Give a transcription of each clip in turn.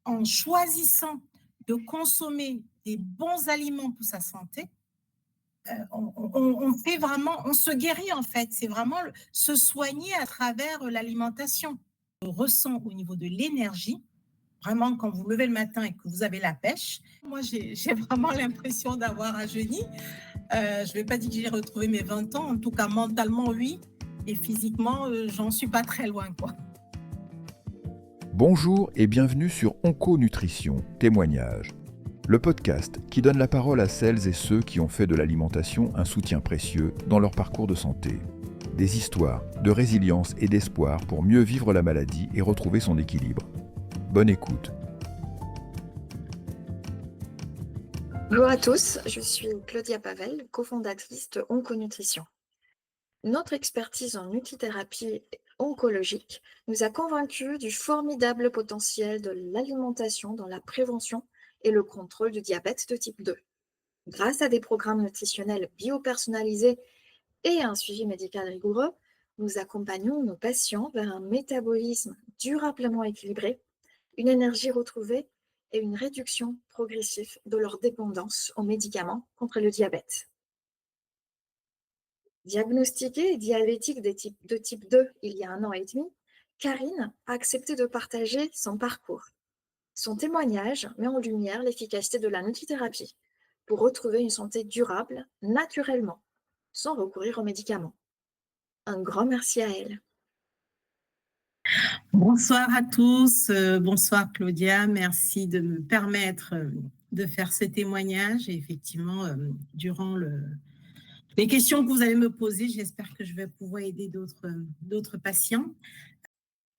en choisissant de consommer des bons aliments pour sa santé, on fait vraiment, on se guérit en fait. C'est vraiment se soigner à travers l'alimentation. On ressent au niveau de l'énergie, vraiment quand vous levez le matin et que vous avez la pêche. Moi, j'ai vraiment l'impression d'avoir rajeuni. Je ne vais pas dire que j'ai retrouvé mes 20 ans, en tout cas mentalement oui, et physiquement, j'en suis pas très loin, quoi. Bonjour et bienvenue sur Onco-Nutrition, témoignage, le podcast qui donne la parole à celles et ceux qui ont fait de l'alimentation un soutien précieux dans leur parcours de santé. Des histoires de résilience et d'espoir pour mieux vivre la maladie et retrouver son équilibre. Bonne écoute. Bonjour à tous, je suis Claudia Pavel, cofondatrice de Onco-Nutrition. Notre expertise en nutri-thérapie oncologique nous a convaincus du formidable potentiel de l'alimentation dans la prévention et le contrôle du diabète de type 2. Grâce à des programmes nutritionnels biopersonnalisés et un suivi médical rigoureux, nous accompagnons nos patients vers un métabolisme durablement équilibré, une énergie retrouvée et une réduction progressive de leur dépendance aux médicaments contre le diabète. Diagnostiquée diabétique de type 2 il y a 1 an et demi, Karine a accepté de partager son parcours. Son témoignage met en lumière l'efficacité de la nutrithérapie pour retrouver une santé durable naturellement, sans recourir aux médicaments. Un grand merci à elle. Bonsoir à tous, bonsoir Claudia, merci de me permettre de faire ce témoignage. Et effectivement, durant les questions que vous allez me poser, j'espère que je vais pouvoir aider d'autres patients.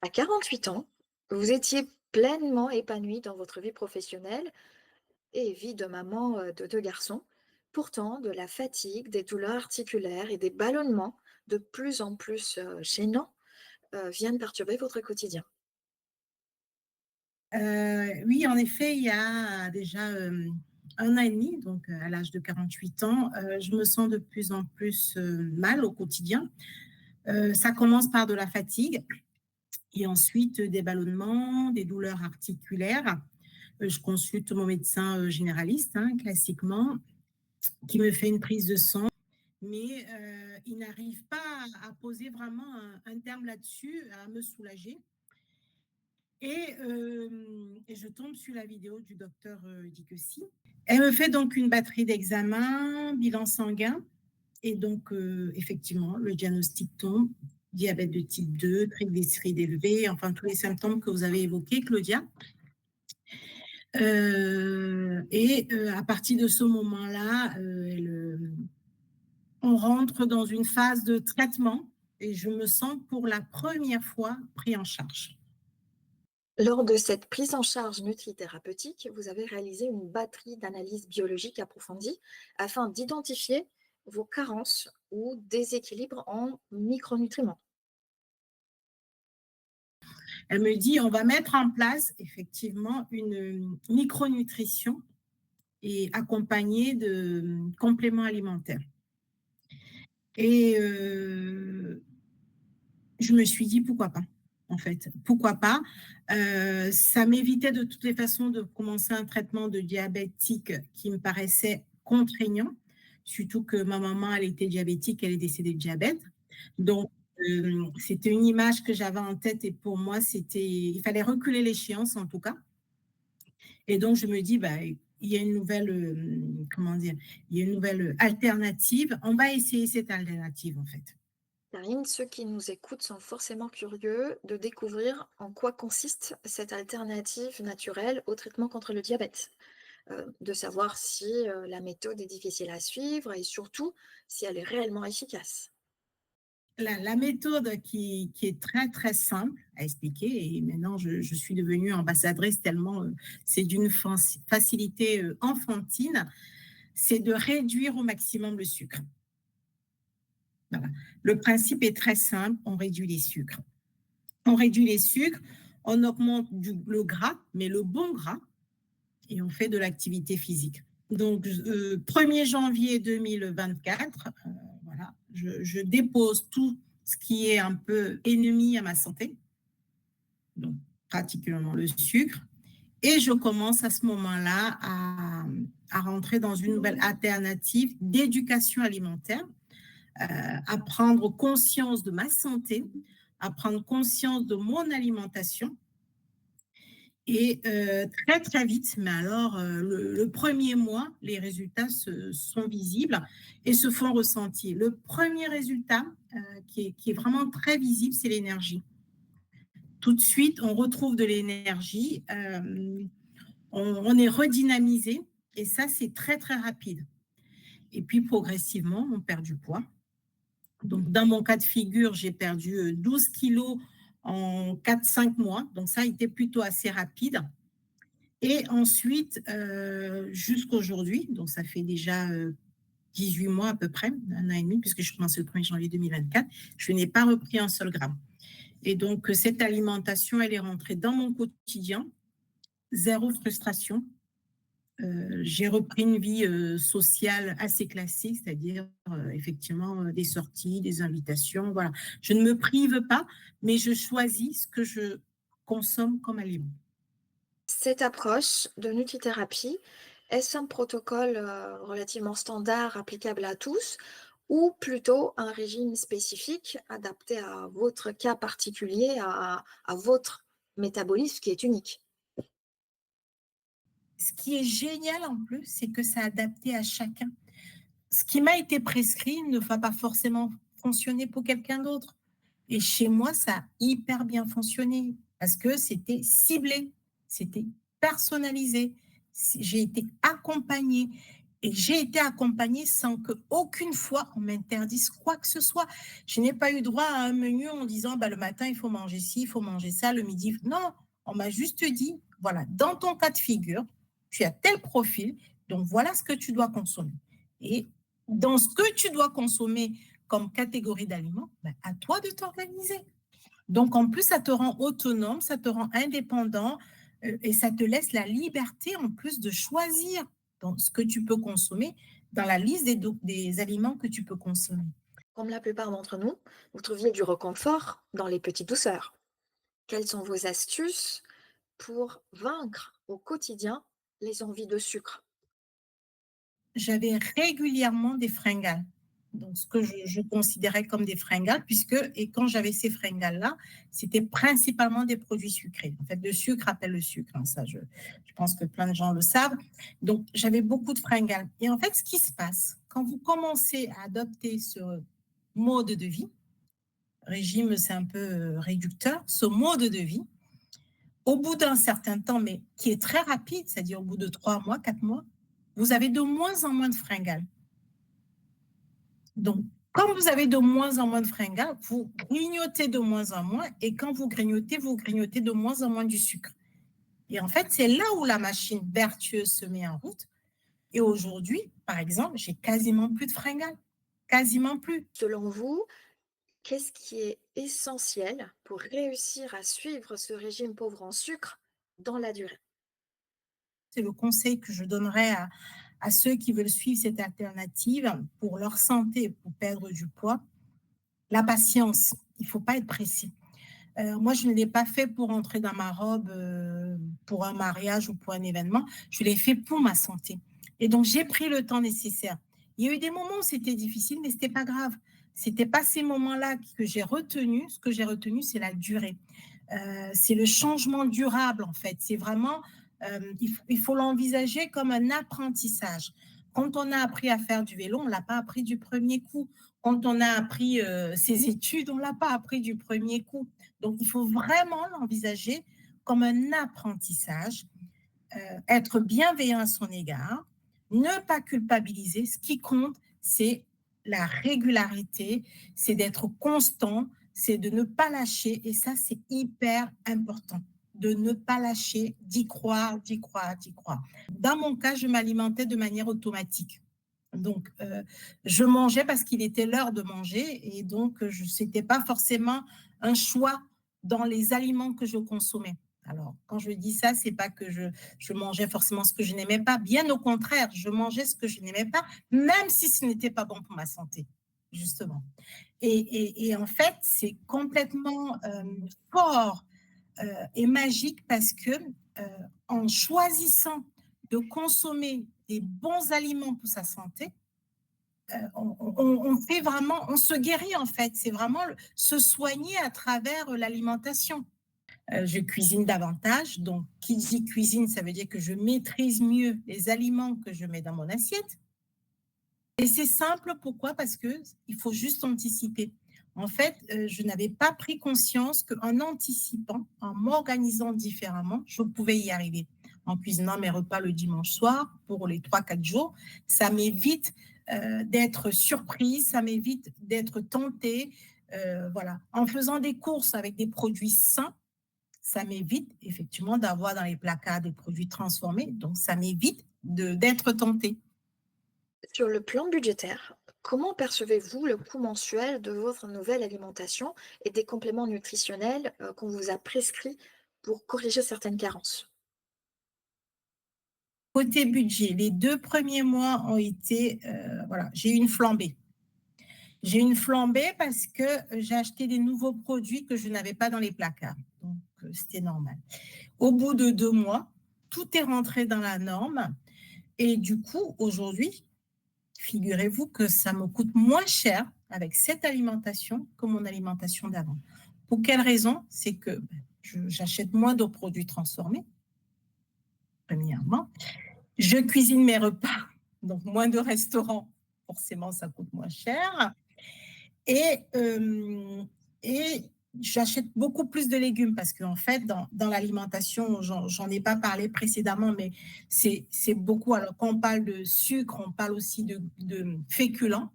À 48 ans, vous étiez pleinement épanouie dans votre vie professionnelle et vie de maman de 2 garçons. Pourtant, de la fatigue, des douleurs articulaires et des ballonnements de plus en plus gênants viennent perturber votre quotidien. Oui, en effet, il y a déjà 1 an et demi, donc à l'âge de 48 ans, je me sens de plus en plus mal au quotidien. Ça commence par de la fatigue et ensuite des ballonnements, des douleurs articulaires. Je consulte mon médecin généraliste, hein, classiquement, qui me fait une prise de sang, mais il n'arrive pas à poser vraiment un terme là-dessus, à me soulager. Et je tombe sur la vidéo du docteur Dikessi. Elle me fait donc une batterie d'examens, bilan sanguin, et donc effectivement, le diagnostic tombe, diabète de type 2, triglycérides élevés, enfin tous les symptômes que vous avez évoqués, Claudia. À partir de ce moment-là, on rentre dans une phase de traitement et je me sens pour la première fois pris en charge. Lors de cette prise en charge nutrithérapeutique, vous avez réalisé une batterie d'analyses biologiques approfondies afin d'identifier vos carences ou déséquilibres en micronutriments. Elle me dit, on va mettre en place effectivement une micronutrition et accompagnée de compléments alimentaires. Et je me suis dit, pourquoi pas, en fait. Pourquoi pas? Ça m'évitait de toutes les façons de commencer un traitement de diabétique qui me paraissait contraignant, surtout que ma maman, elle était diabétique, elle est décédée de diabète. Donc, c'était une image que j'avais en tête et pour moi, il fallait reculer l'échéance en tout cas. Et donc, je me dis, il y a une nouvelle, il y a une nouvelle alternative. On va essayer cette alternative en fait. Karine, ceux qui nous écoutent sont forcément curieux de découvrir en quoi consiste cette alternative naturelle au traitement contre le diabète. De savoir si la méthode est difficile à suivre et surtout si elle est réellement efficace. La méthode qui est très, très simple à expliquer, et maintenant je suis devenue ambassadrice tellement c'est d'une facilité enfantine, c'est de réduire au maximum le sucre. Voilà. Le principe est très simple, on réduit les sucres. On réduit les sucres, on augmente le gras, mais le bon gras, et on fait de l'activité physique. Donc, 1er janvier 2024, voilà, je dépose tout ce qui est un peu ennemi à ma santé, donc pratiquement le sucre, Et je commence à ce moment-là à rentrer dans une nouvelle alternative d'éducation alimentaire, à prendre conscience de ma santé, à prendre conscience de mon alimentation. Et très, très vite, mais alors le premier mois, les résultats sont visibles et se font ressentir. Le premier résultat qui est vraiment très visible, c'est l'énergie. Tout de suite, on retrouve de l'énergie, on est redynamisé et ça, c'est très, très rapide. Et puis, progressivement, on perd du poids. Donc, dans mon cas de figure, j'ai perdu 12 kilos en 4-5 mois. Donc, ça a été plutôt assez rapide. Et ensuite, jusqu'à aujourd'hui, donc ça fait déjà 18 mois à peu près, un an et demi, puisque je commence le 1er janvier 2024, je n'ai pas repris un seul gramme. Et donc, cette alimentation, elle est rentrée dans mon quotidien, zéro frustration. J'ai repris une vie sociale assez classique, c'est-à-dire effectivement des sorties, des invitations. Voilà. Je ne me prive pas, mais je choisis ce que je consomme comme aliment. Cette approche de nutri-thérapie, est-ce un protocole relativement standard applicable à tous ou plutôt un régime spécifique adapté à votre cas particulier, à votre métabolisme qui est unique? Ce qui est génial en plus, c'est que c'est adapté à chacun. Ce qui m'a été prescrit ne va pas forcément fonctionner pour quelqu'un d'autre. Et chez moi, ça a hyper bien fonctionné parce que c'était ciblé, c'était personnalisé. J'ai été accompagnée et j'ai été accompagnée sans qu'aucune fois on m'interdise quoi que ce soit. Je n'ai pas eu droit à un menu en disant bah, le matin, il faut manger ci, il faut manger ça, le midi. Non, on m'a juste dit voilà, dans ton cas de figure, tu as tel profil, donc voilà ce que tu dois consommer. Et dans ce que tu dois consommer comme catégorie d'aliments, ben, à toi de t'organiser. Donc, en plus, ça te rend autonome, ça te rend indépendant et ça te laisse la liberté en plus de choisir dans ce que tu peux consommer dans la liste des aliments que tu peux consommer. Comme la plupart d'entre nous, vous trouviez du réconfort dans les petites douceurs. Quelles sont vos astuces pour vaincre au quotidien les envies de sucre? J'avais régulièrement des fringales. Donc, ce que je considérais comme des fringales, et quand j'avais ces fringales-là, c'était principalement des produits sucrés. En fait, le sucre appelle le sucre, hein, ça, je pense que plein de gens le savent. Donc, j'avais beaucoup de fringales. Et en fait, ce qui se passe, quand vous commencez à adopter ce mode de vie, régime, c'est un peu réducteur, ce mode de vie, au bout d'un certain temps, mais qui est très rapide, c'est-à-dire au bout de 3 mois, 4 mois, vous avez de moins en moins de fringales. Donc, quand vous avez de moins en moins de fringales, vous grignotez de moins en moins et quand vous grignotez de moins en moins du sucre. Et en fait, c'est là où la machine vertueuse se met en route. Et aujourd'hui, par exemple, j'ai quasiment plus de fringales. Quasiment plus. Selon vous, qu'est-ce qui est essentiel pour réussir à suivre ce régime pauvre en sucre dans la durée? C'est le conseil que je donnerais à ceux qui veulent suivre cette alternative pour leur santé, pour perdre du poids. La patience, il ne faut pas être pressé. Moi, je ne l'ai pas fait pour entrer dans ma robe pour un mariage ou pour un événement. Je l'ai fait pour ma santé. Et donc, j'ai pris le temps nécessaire. Il y a eu des moments où c'était difficile, mais ce n'était pas grave. Ce n'était pas ces moments-là que j'ai retenus. Ce que j'ai retenu, c'est la durée. C'est le changement durable, en fait. C'est vraiment, il faut l'envisager comme un apprentissage. Quand on a appris à faire du vélo, on ne l'a pas appris du premier coup. Quand on a appris ses études, on ne l'a pas appris du premier coup. Donc, il faut vraiment l'envisager comme un apprentissage, être bienveillant à son égard, ne pas culpabiliser. Ce qui compte, c'est la régularité, c'est d'être constant, c'est de ne pas lâcher. Et ça, c'est hyper important, de ne pas lâcher, d'y croire, d'y croire, d'y croire. Dans mon cas, je m'alimentais de manière automatique. Donc, je mangeais parce qu'il était l'heure de manger et donc, ce n'était pas forcément un choix dans les aliments que je consommais. Alors, quand je dis ça, c'est pas que je mangeais forcément ce que je n'aimais pas. Bien au contraire, je mangeais ce que je n'aimais pas, même si ce n'était pas bon pour ma santé, justement. Et en fait, c'est complètement fort est magique parce que en choisissant de consommer des bons aliments pour sa santé, on fait vraiment, on se guérit en fait. C'est vraiment se soigner à travers l'alimentation. Je cuisine davantage, donc qui dit cuisine, ça veut dire que je maîtrise mieux les aliments que je mets dans mon assiette. Et c'est simple, pourquoi? Parce qu'il faut juste anticiper. En fait, je n'avais pas pris conscience qu'en anticipant, en m'organisant différemment, je pouvais y arriver. En cuisinant mes repas le dimanche soir pour les 3-4 jours, ça m'évite d'être surprise, ça m'évite d'être tentée. Voilà. En faisant des courses avec des produits sains, ça m'évite effectivement d'avoir dans les placards des produits transformés, donc ça m'évite d'être tentée. Sur le plan budgétaire, comment percevez-vous le coût mensuel de votre nouvelle alimentation et des compléments nutritionnels qu'on vous a prescrits pour corriger certaines carences? Côté budget, les 2 premiers mois ont été, voilà, j'ai eu une flambée. J'ai eu une flambée parce que j'ai acheté des nouveaux produits que je n'avais pas dans les placards, donc c'était normal. Au bout de 2 mois, tout est rentré dans la norme et du coup, aujourd'hui, figurez-vous que ça me coûte moins cher avec cette alimentation que mon alimentation d'avant. Pour quelle raison? C'est que j'achète moins de produits transformés, premièrement. Je cuisine mes repas, donc moins de restaurants, forcément ça coûte moins cher. Et, et j'achète beaucoup plus de légumes parce qu'en fait, dans l'alimentation, j'en ai pas parlé précédemment, mais c'est beaucoup. Alors, quand on parle de sucre, on parle aussi de féculents,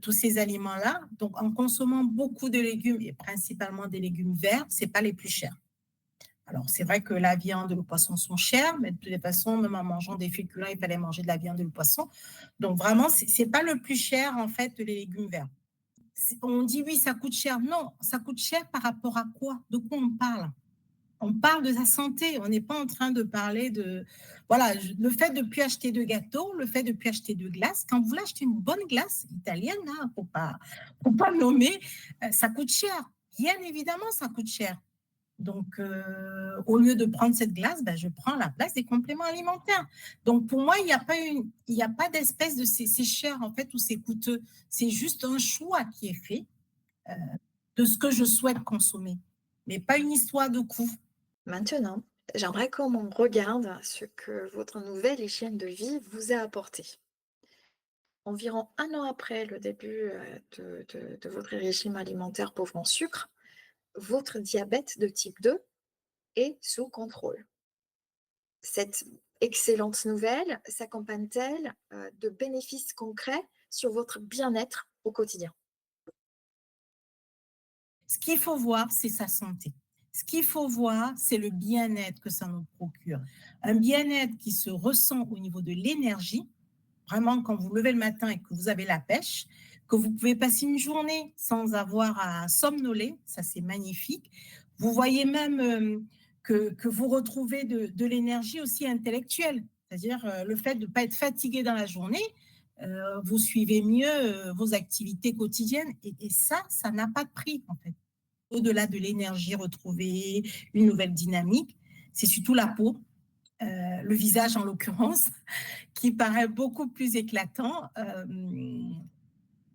tous ces aliments-là. Donc, en consommant beaucoup de légumes et principalement des légumes verts, c'est pas les plus chers. Alors, c'est vrai que la viande et le poisson sont chers, mais de toutes les façons, même en mangeant des féculents, il fallait manger de la viande et le poisson. Donc, vraiment, c'est pas le plus cher, en fait, les légumes verts. On dit oui, ça coûte cher. Non, ça coûte cher par rapport à quoi? De quoi on parle? On parle de sa santé. On n'est pas en train de parler de... Voilà, le fait de ne plus acheter de gâteau, le fait de ne plus acheter de glace. Quand vous voulez acheter une bonne glace italienne, il ne faut pas nommer, ça coûte cher. Bien évidemment, ça coûte cher. Donc, au lieu de prendre cette glace, je prends la place des compléments alimentaires. Donc, pour moi, il n'y a pas d'espèce de c'est cher, en fait, ou c'est coûteux. C'est juste un choix qui est fait euh, de ce que je souhaite consommer, mais pas une histoire de coût. Maintenant, j'aimerais qu'on regarde ce que votre nouvelle hygiène de vie vous a apporté. Environ 1 an après le début de votre régime alimentaire pauvre en sucre, votre diabète de type 2 est sous contrôle. Cette excellente nouvelle s'accompagne-t-elle de bénéfices concrets sur votre bien-être au quotidien? Ce qu'il faut voir, c'est sa santé. Ce qu'il faut voir, c'est le bien-être que ça nous procure. Un bien-être qui se ressent au niveau de l'énergie. Vraiment, quand vous levez le matin et que vous avez la pêche, que vous pouvez passer une journée sans avoir à somnoler, ça c'est magnifique. Vous voyez même que vous retrouvez de l'énergie aussi intellectuelle, c'est-à-dire le fait de ne pas être fatigué dans la journée, vous suivez mieux vos activités quotidiennes et ça n'a pas de prix en fait. Au-delà de l'énergie retrouvée, une nouvelle dynamique, c'est surtout la peau, le visage en l'occurrence, qui paraît beaucoup plus éclatant,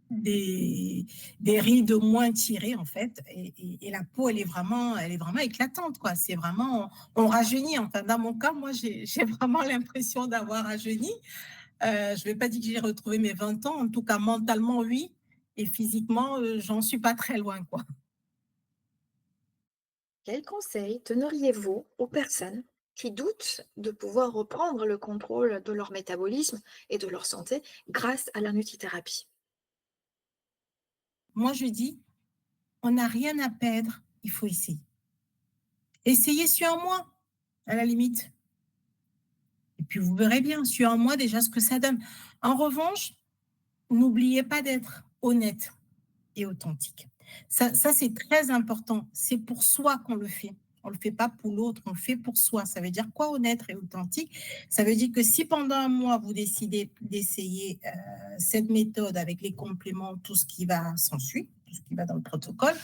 des rides moins tirées en fait, et la peau elle est vraiment éclatante quoi. C'est vraiment on rajeunit. Enfin dans mon cas, moi j'ai vraiment l'impression d'avoir rajeuni. Je vais pas dire que j'ai retrouvé mes 20 ans, en tout cas mentalement oui, et physiquement j'en suis pas très loin quoi. Quels conseils donneriez-vous aux personnes qui doutent de pouvoir reprendre le contrôle de leur métabolisme et de leur santé grâce à la nutritithérapie? Moi je dis on n'a rien à perdre, il faut essayer. Essayez sur un mois à la limite. Et puis vous verrez bien sur un mois déjà ce que ça donne. En revanche, n'oubliez pas d'être honnête et authentique. Ça c'est très important. C'est pour soi qu'on le fait. On ne le fait pas pour l'autre, on le fait pour soi. Ça veut dire quoi, honnête et authentique? Ça veut dire que si pendant un mois, vous décidez d'essayer cette méthode avec les compléments, tout ce qui va s'ensuit, tout ce qui va dans le protocole,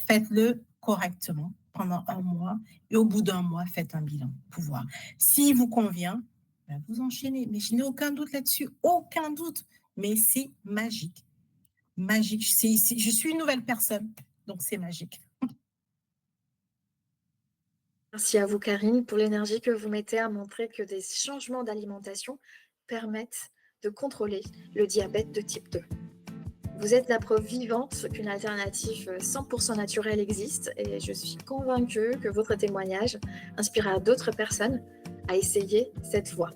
faites-le correctement. pendant 1 mois et au bout d'1 mois, faites un bilan pour voir. S'il vous convient, ben vous enchaînez. Mais je n'ai aucun doute là-dessus, aucun doute. Mais c'est magique. Magique. Je suis une nouvelle personne, donc c'est magique. Merci à vous, Karine, pour l'énergie que vous mettez à montrer que des changements d'alimentation permettent de contrôler le diabète de type 2. Vous êtes la preuve vivante qu'une alternative 100% naturelle existe et je suis convaincue que votre témoignage inspirera d'autres personnes à essayer cette voie.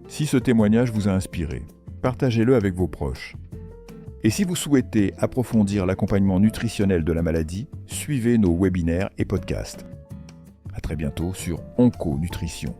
Si ce témoignage vous a inspiré, partagez-le avec vos proches. Et si vous souhaitez approfondir l'accompagnement nutritionnel de la maladie, suivez nos webinaires et podcasts. À très bientôt sur Onco Nutrition.